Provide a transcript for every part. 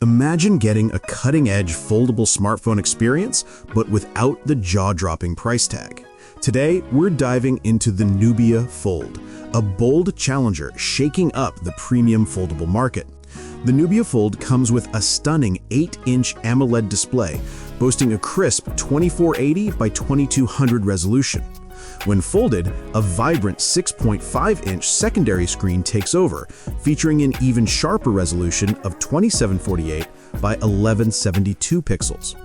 Imagine getting a cutting-edge foldable smartphone experience, but without the jaw-dropping price tag. Today, we're diving into the Nubia Fold, a bold challenger shaking up the premium foldable market. The Nubia Fold comes with a stunning 8-inch AMOLED display, boasting a crisp 2480 by 2200 resolution. When folded, a vibrant 6.5-inch secondary screen takes over, featuring an even sharper resolution of 2748 by 1172 pixels.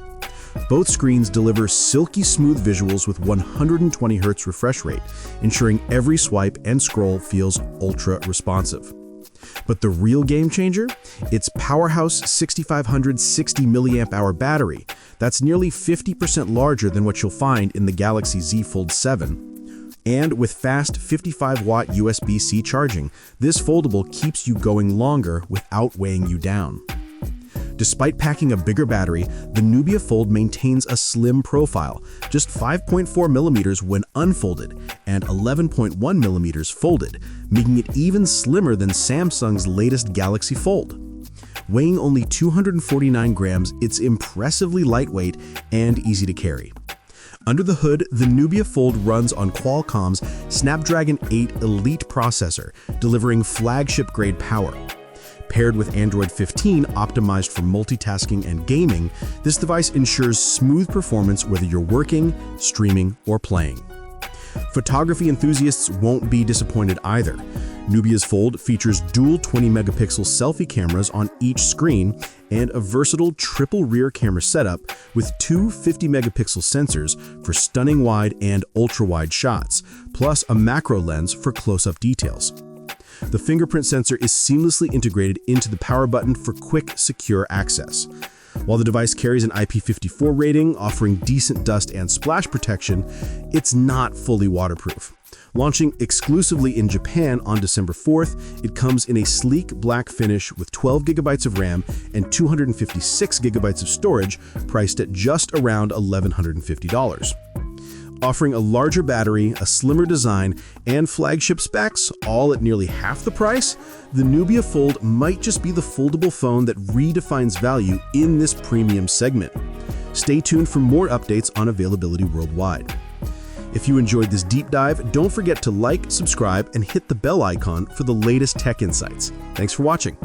Both screens deliver silky smooth visuals with 120 Hz refresh rate, ensuring every swipe and scroll feels ultra responsive. But the real game changer? Its powerhouse 6560 mAh battery. That's nearly 50% larger than what you'll find in the Galaxy Z Fold7. And with fast 55-watt USB-C charging, this foldable keeps you going longer without weighing you down. Despite packing a bigger battery, the Nubia Fold maintains a slim profile, just 5.4 millimeters when unfolded and 11.1 millimeters folded, making it even slimmer than Samsung's latest Galaxy Fold. Weighing only 249 grams, it's impressively lightweight and easy to carry. Under the hood, the Nubia Fold runs on Qualcomm's Snapdragon 8 Elite processor, delivering flagship-grade power. Paired with Android 15 optimized for multitasking and gaming, this device ensures smooth performance whether you're working, streaming, or playing. Photography enthusiasts won't be disappointed either. Nubia's Fold features dual 20-megapixel selfie cameras on each screen and a versatile triple rear camera setup with two 50-megapixel sensors for stunning wide and ultra-wide shots, plus a macro lens for close-up details. The fingerprint sensor is seamlessly integrated into the power button for quick, secure access. While the device carries an IP54 rating, offering decent dust and splash protection, it's not fully waterproof. Launching exclusively in Japan on December 4th, it comes in a sleek black finish with 12 gigabytes of RAM and 256 gigabytes of storage, priced at just around $1,150. Offering a larger battery, a slimmer design, and flagship specs, all at nearly half the price, the Nubia Fold might just be the foldable phone that redefines value in this premium segment. Stay tuned for more updates on availability worldwide. If you enjoyed this deep dive, don't forget to like, subscribe, and hit the bell icon for the latest tech insights. Thanks for watching.